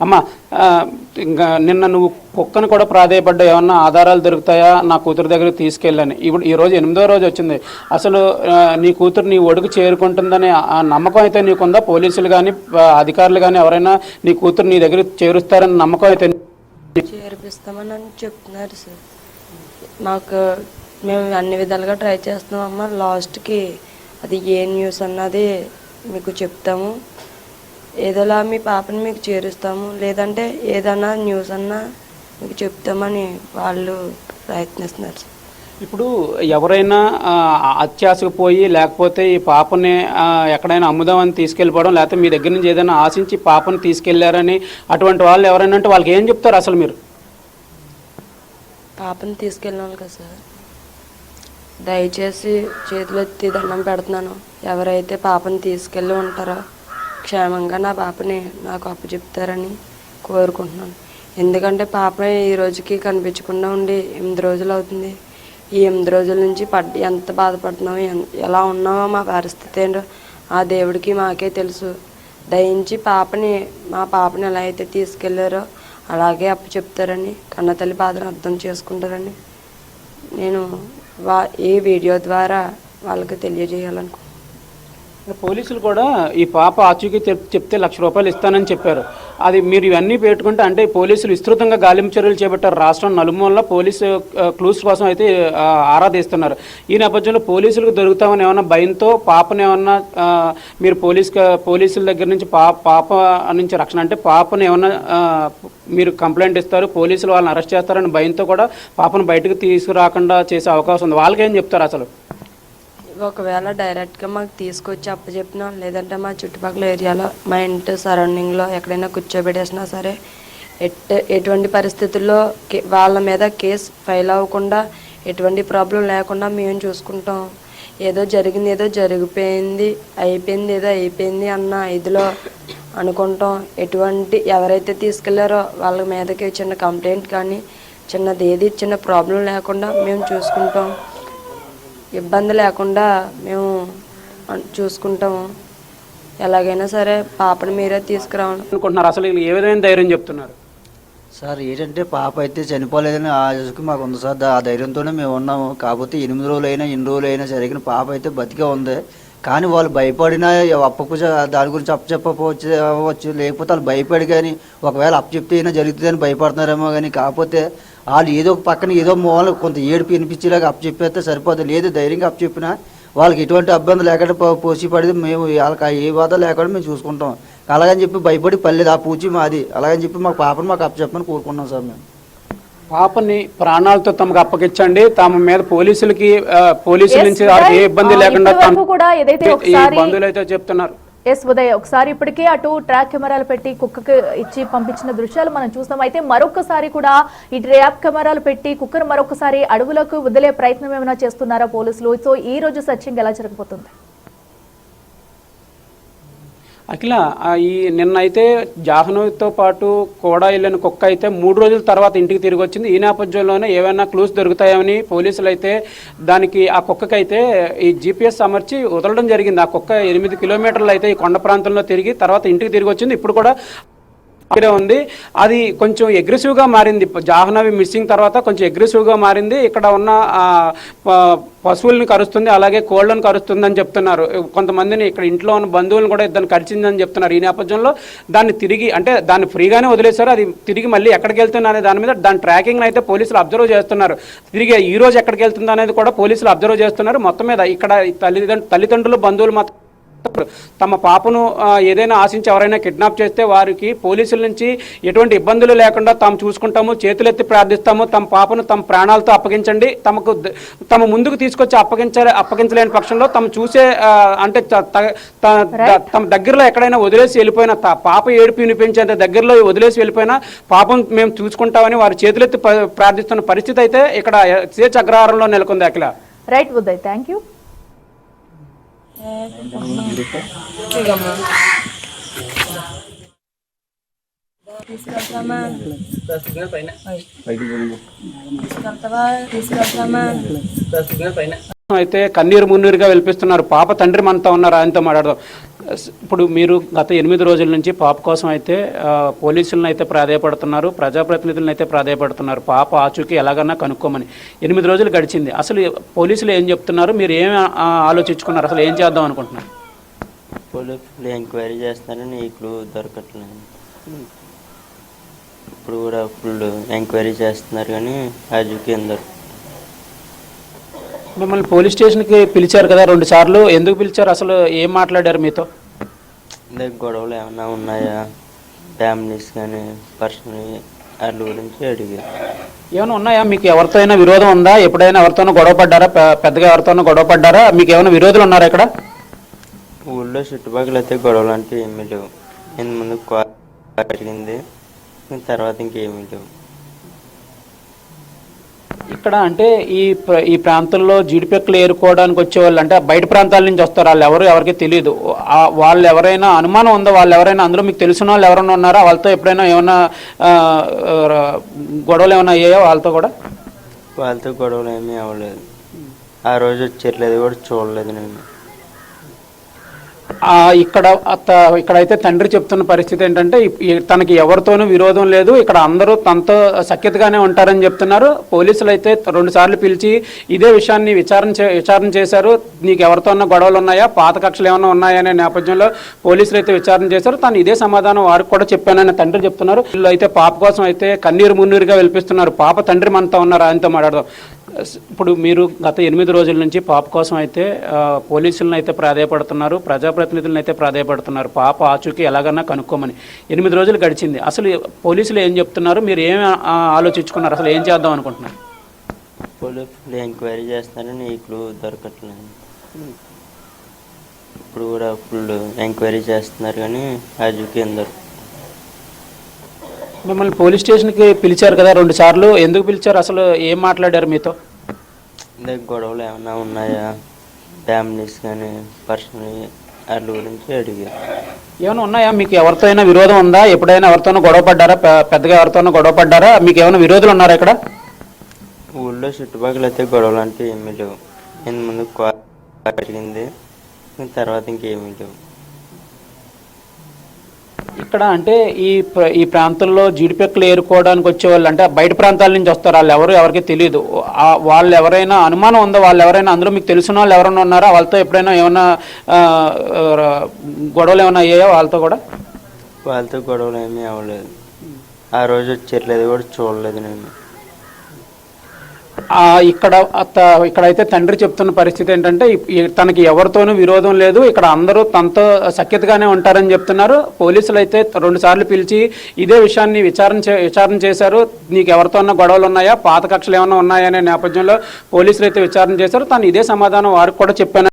అమ్మ, ఇంకా నిన్న నువ్వు కుక్కను కూడా ప్రాధేయపడ్డా, ఏమన్నా ఆధారాలు దొరుకుతాయా నా కూతురు దగ్గరికి తీసుకెళ్ళని. ఇప్పుడు ఈరోజు 8వ రోజు వచ్చింది. అసలు నీ కూతురు నీ ఒడుగు చేరుకుంటుందనే ఆ నమ్మకం అయితే నీకుందా? పోలీసులు కానీ అధికారులు కానీ ఎవరైనా నీ కూతురు నీ దగ్గర చేరుస్తారని నమ్మకం అయితే? చేర్పిస్తామని చెప్తున్నారు సార్. మాకు మేము అన్ని విధాలుగా ట్రై చేస్తున్నామమ్మా. లాస్ట్కి అది ఏ న్యూస్ అన్నది మీకు చెప్తాము, ఏదోలా మీ పాపని మీకు చేరుస్తాము, లేదంటే ఏదన్నా న్యూస్ అన్నా మీకు చెప్తామని వాళ్ళు ప్రయత్నిస్తున్నారు సార్. ఇప్పుడు ఎవరైనా అత్యాశకు పోయి లేకపోతే ఈ పాపని ఎక్కడైనా అమ్ముదామని తీసుకెళ్ళిపోవడం, లేకపోతే మీ దగ్గర నుంచి ఏదైనా ఆశించి పాపని తీసుకెళ్లారని అటువంటి వాళ్ళు ఎవరైనా అంటే వాళ్ళకి ఏం చెప్తారు అసలు మీరు? పాపని తీసుకెళ్ళినాను కదా సార్, దయచేసి చేతులు ఎత్తి దండం పెడుతున్నాను. ఎవరైతే పాపని తీసుకెళ్ళి ఉంటారో క్షేమంగా నా పాపని నాకు అప్పచెప్తారని కోరుకుంటున్నాను. ఎందుకంటే పాప ఈ రోజుకి కనిపించకుండా ఉండి 8 రోజులు అవుతుంది. ఈ 8 రోజుల నుంచి ఎంత బాధపడుతున్నామో, ఎలా ఉన్నామో, మా పరిస్థితి ఏంటో ఆ దేవుడికి మాకే తెలుసు. దయించి మా పాపని ఎలా అయితే తీసుకెళ్లారో అలాగే అప్పచెప్తారని, కన్నతల్లి బాధను అర్థం చేసుకుంటారని నేను ఈ వీడియో ద్వారా వాళ్ళకి తెలియజేయాలనుకుంటున్నాను. పోలీసులు కూడా ఈ పాప ఆచూకీ చెప్తే ₹1,00,000 ఇస్తానని చెప్పారు. అది మీరు ఇవన్నీ పెట్టుకుంటే అంటే పోలీసులు విస్తృతంగా గాలింపు చర్యలు చేపట్టారు. రాష్ట్రం నలుమూలల పోలీసు క్లూస్ కోసం అయితే ఆరాధిస్తున్నారు. ఈ నేపథ్యంలో పోలీసులకు దొరుకుతామని ఏమన్నా భయంతో పాపను ఏమన్నా మీరు పోలీసుల దగ్గర నుంచి పాప నుంచి రక్షణ అంటే పాపను ఏమన్నా మీరు కంప్లైంట్ ఇస్తారు, పోలీసులు వాళ్ళని అరెస్ట్ చేస్తారని భయంతో కూడా పాపను బయటకు తీసుకురాకుండా చేసే అవకాశం ఉంది. వాళ్ళకి ఏం చెప్తారు అసలు? ఒకవేళ డైరెక్ట్గా మాకు తీసుకొచ్చి అప్పచెప్పినా, లేదంటే మా చుట్టుపక్కల ఏరియాలో మా ఇంటి సరౌండింగ్లో ఎక్కడైనా కూర్చోబెట్టేసినా సరే, ఎటువంటి పరిస్థితుల్లో వాళ్ళ మీద కేసు ఫైల్ అవ్వకుండా, ఎటువంటి ప్రాబ్లం లేకుండా మేము చూసుకుంటాం. ఏదో జరిగింది, ఏదో జరిగిపోయింది, ఏదో అయిపోయింది అన్న ఇదిలో అనుకుంటాం. ఎవరైతే తీసుకెళ్లారో వాళ్ళ మీదకి చిన్న కంప్లైంట్ కానీ చిన్న ప్రాబ్లం లేకుండా మేము చూసుకుంటాం. ఇబ్బంది లేకుండా మేము చూసుకుంటాము. ఎలాగైనా సరే పాపని మీరే తీసుకురావాలనుకుంటున్నారు. అసలు ఏ విధమైన ధైర్యం చెప్తున్నారు సార్? ఏంటంటే పాప అయితే చనిపోలేదని ఆశకు మాకు ఉంది సార్. ఆ ధైర్యంతోనే మేము ఉన్నాము. కాకపోతే 8 రోజులైనా 8 రోజులైనా జరిగిన పాప అయితే బతికే ఉంది. కానీ వాళ్ళు భయపడినా దాని గురించి అప్పచెప్పవచ్చు, లేకపోతే వాళ్ళు భయపడి కానీ ఒకవేళ అప్పచెప్తే అయినా జరుగుతుందని భయపడుతున్నారేమో. కానీ కాకపోతే వాళ్ళు ఏదో పక్కన ఏదో మూల కొంత ఏడుపు వినిపించేలాగా అప్పచెప్పేస్తే సరిపోతుంది. లేదు ధైర్యంగా అప్పచెప్పినా వాళ్ళకి ఎటువంటి ఇబ్బంది లేకుండా పోసి పడితే మేము వాళ్ళకి ఏ బాధ లేకుండా మేము చూసుకుంటాం. అలాగని చెప్పి భయపడి పర్లేదు, ఆ పూచి మాది, అలాగని చెప్పి మాకు పాపను మాకు అప్పచెప్పని కోరుకున్నాం సార్. మేము పాపని ప్రాణాలతో తమకు అప్పగించండి, తమ మీద పోలీసుల నుంచి ఏ ఇబ్బంది లేకుండా బంధువులు అయితే చెప్తున్నారు. ఉదయ్, ఒకసారి ఇప్పటికే అటు ట్రాక్ కెమెరాలు పెట్టి కుక్కకి ఇచ్చి పంపించిన దృశ్యాలు మనం చూస్తాం. అయితే మరొకసారి కూడా ఈ ట్రాప్ కెమెరాలు పెట్టి కుక్కను మరొకసారి అడవులకు వదిలే ప్రయత్నం ఏమైనా చేస్తున్నారా పోలీసులు? సో ఈ రోజు సర్చింగ్ ఎలా జరగబోతుంది? అఖిల, నిన్న అయితే జాహ్నవితో పాటు కూడా వెళ్ళిన కుక్క అయితే 3 రోజుల తర్వాత ఇంటికి తిరిగి వచ్చింది. ఈ నేపథ్యంలోనే ఏమైనా క్లూస్ దొరుకుతాయని పోలీసులు అయితే దానికి ఆ కుక్కకైతే ఈ GPS అమర్చి వదలడం జరిగింది. ఆ కుక్క 8 కిలోమీటర్లు అయితే ఈ కొండ ప్రాంతంలో తిరిగి తర్వాత ఇంటికి తిరిగి వచ్చింది. ఇప్పుడు కూడా ఉంది. అది కొంచెం అగ్రెసివ్గా మారింది. జాహ్నవి మిస్సింగ్ తర్వాత కొంచెం అగ్రెసివ్గా మారింది. ఇక్కడ ఉన్న పశువులను కరుస్తుంది, అలాగే కోళ్లను కరుస్తుంది అని చెప్తున్నారు. కొంతమందిని ఇక్కడ ఇంట్లో ఉన్న బంధువులను కూడా ఇద్దరు కరిచిందని చెప్తున్నారు. ఈ నేపథ్యంలో దాన్ని తిరిగి అంటే దాన్ని ఫ్రీగానే వదిలేశారు. అది తిరిగి మళ్ళీ ఎక్కడికి వెళ్తుంది అనే దాని మీద దాని ట్రాకింగ్ అయితే పోలీసులు అబ్జర్వ్ చేస్తున్నారు. తిరిగి ఈ రోజు ఎక్కడికి వెళ్తుంది అనేది కూడా పోలీసులు అబ్జర్వ్ చేస్తున్నారు. మొత్తం మీద ఇక్కడ తల్లిదండ్రులు బంధువులు మాత్రం తమ పాపను ఏదైనా ఆశించి ఎవరైనా కిడ్నాప్ చేస్తే వారికి పోలీసుల నుంచి ఎటువంటి ఇబ్బందులు లేకుండా తాము చూసుకుంటాము, చేతులెత్తి ప్రార్థిస్తాము, తమ పాపను తమ ప్రాణాలతో అప్పగించండి, తమ ముందుకు తీసుకొచ్చి అప్పగించలేని పక్షంలో తమ చూసే అంటే తమ దగ్గరలో ఎక్కడైనా వదిలేసి వెళ్ళిపోయినా, పాప ఏడుపు వినిపించేంత దగ్గరలో వదిలేసి వెళ్ళిపోయినా పాపం మేము చూసుకుంటామని వారు చేతులెత్తి ప్రార్థిస్తున్న పరిస్థితి అయితే ఇక్కడ సిహెచ్ అగ్రహారంలో నెలకొంది. అఖిల, రైట్ ఉదయ్, థ్యాంక్ యూ. అయితే కన్నీరు మున్నీరుగా వెలిపిస్తున్నారు. పాప తండ్రి మనతో ఉన్నారు, ఆయనతో మాట్లాడదాం. ఇప్పుడు మీరు గత 8 రోజుల నుంచి పాప కోసం అయితే పోలీసులను అయితే ప్రాధేయపడుతున్నారు, ప్రజాప్రతినిధులను అయితే ప్రాధేయపడుతున్నారు, పాప ఆచూకీ ఎలాగన్నా కనుక్కోమని. 8 రోజులు గడిచింది. అసలు పోలీసులు ఏం చెప్తున్నారు, మీరు ఏం ఆలోచించుకున్నారు, అసలు ఏం చేద్దాం అనుకుంటున్నారు? పోలీసులు ఎంక్వైరీ చేస్తున్నారని ఈ క్లూ దొరకట్లేదు. ఇప్పుడు కూడా ఫుల్ ఎంక్వైరీ చేస్తున్నారు కానీ ఆచూకీ అందరు. మిమ్మల్ని పోలీస్ స్టేషన్కి పిలిచారు కదా 2 సార్లు, ఎందుకు పిలిచారు, అసలు ఏం మాట్లాడారు మీతో? అదే గొడవలు ఏమైనా ఉన్నాయా, ఫ్యామిలీస్ కానీ పర్సనల్ వాళ్ళ గురించి అడిగారు. ఏమైనా ఉన్నాయా, మీకు ఎవరితో అయినా విరోధం ఉందా, ఎప్పుడైనా ఎవరితోనో గొడవ పడ్డారా, పెద్దగా ఎవరితోనో గొడవ పడ్డారా, మీకు ఏమైనా విరోధులు ఉన్నారా ఇక్కడ? ఊళ్ళో చుట్టుపక్కల అయితే గొడవలు అంటే ఏమీ లేవు. ముందు జరిగింది, తర్వాత ఇంకేమీ లేవు. ఇక్కడ అంటే ఈ ప్రాంతంలో జీడిపెక్కలు ఏరుకోవడానికి వచ్చేవాళ్ళు అంటే బయట ప్రాంతాల నుంచి వస్తారు, వాళ్ళు ఎవరికి తెలియదు. వాళ్ళు ఎవరైనా అనుమానం ఉందో, వాళ్ళు ఎవరైనా అందులో మీకు తెలిసిన వాళ్ళు ఎవరైనా ఉన్నారా, వాళ్ళతో ఎప్పుడైనా ఏమైనా గొడవలు ఏమైనా అయ్యాయో వాళ్ళతో కూడా? వాళ్ళతో గొడవలు ఏమీ అవ్వలేదు. ఆ రోజు వచ్చేట్లేదు కూడా చూడలేదు నేను. ఇక్కడైతే తండ్రి చెప్తున్న పరిస్థితి ఏంటంటే తనకి ఎవరితోనూ విరోధం లేదు, ఇక్కడ అందరూ తనతో సఖ్యతగానే ఉంటారని చెప్తున్నారు. పోలీసులు అయితే 2 సార్లు పిలిచి ఇదే విషయాన్ని విచారణ చేశారు. నీకు ఎవరితోన్నా గొడవలు ఉన్నాయా, పాత కక్షలు ఏమైనా ఉన్నాయా అనే నేపథ్యంలో పోలీసులు అయితే విచారణ చేశారు. తను ఇదే సమాధానం వారికి కూడా చెప్పానని తండ్రి చెప్తున్నారు. వీళ్ళు అయితే పాప కోసం అయితే కన్నీరు మున్నీరుగా వెలిపిస్తున్నారు. పాప తండ్రి మనతో ఉన్నారు, ఆయనతో మాట్లాడదాం. ఇప్పుడు మీరు గత 8 రోజుల నుంచి పాప కోసం అయితే పోలీసులను అయితే ప్రాధేయపడుతున్నారు, ప్రజాప్రతినిధులను అయితే ప్రాధేయపడుతున్నారు, పాప ఆచూకీ ఎలాగన్నా కనుక్కోమని. 8 రోజులు గడిచింది. అసలు పోలీసులు ఏం చెప్తున్నారు, మీరు ఏం ఆలోచించుకున్నారు, అసలు ఏం చేద్దాం అనుకుంటున్నారు? పోలీసులు ఎంక్వైరీ చేస్తున్నారని ఈ క్లూ దొరకట్లేదు. ఇప్పుడు కూడా ఫుల్ ఎంక్వైరీ చేస్తున్నారు కానీ ఆచూకీ అందరు. మిమ్మల్ని పోలీస్ స్టేషన్కి పిలిచారు కదా 2 సార్లు, ఎందుకు పిలిచారు, అసలు ఏం మాట్లాడారు మీతో? అదే గొడవలు ఏమైనా ఉన్నాయా, ఫ్యామిలీస్ కానీ పర్సనల్ వాళ్ళ గురించి అడిగారు. ఏమైనా ఉన్నాయా, మీకు ఎవరితో అయినా విరోధం ఉందా, ఎప్పుడైనా ఎవరితోనో గొడవ పడ్డారా, పెద్దగా ఎవరితోనో గొడవ పడ్డారా, మీకు ఏమైనా విరోధులు ఉన్నారా ఇక్కడ? ఊళ్ళో చుట్టుపక్కల అయితే గొడవలు అంటే ఏమీ లేవు. ముందు జరిగింది, తర్వాత ఇంకేమీ లేవు. ఇక్కడ అంటే ఈ ప్రాంతంలో జీడిపెక్కలు ఏరుకోవడానికి వచ్చేవాళ్ళు అంటే బయట ప్రాంతాల నుంచి వస్తారు, వాళ్ళు ఎవరికి తెలియదు. వాళ్ళు ఎవరైనా అనుమానం ఉందో, వాళ్ళు ఎవరైనా అందులో మీకు తెలిసిన వాళ్ళు ఎవరైనా ఉన్నారా, వాళ్ళతో ఎప్పుడైనా ఏమైనా గొడవలు ఏమైనా అయ్యాయో వాళ్ళతో కూడా? వాళ్ళతో గొడవలు ఏమీ అవ్వలేదు. ఆ రోజు వచ్చేట్లేదు కూడా చూడలేదు నేను. ఇక్కడైతే తండ్రి చెప్తున్న పరిస్థితి ఏంటంటే తనకి ఎవరితోనూ విరోధం లేదు, ఇక్కడ అందరూ తనతో సఖ్యతగానే ఉంటారని చెప్తున్నారు. పోలీసులు అయితే 2 సార్లు పిలిచి ఇదే విషయాన్ని విచారణ చేశారు. నీకు ఎవరితోన్నా గొడవలు ఉన్నాయా, పాత కక్షలు ఏమైనా ఉన్నాయా అనే నేపథ్యంలో పోలీసులు అయితే విచారణ చేశారు. తను ఇదే సమాధానం వారికి కూడా చెప్పాను.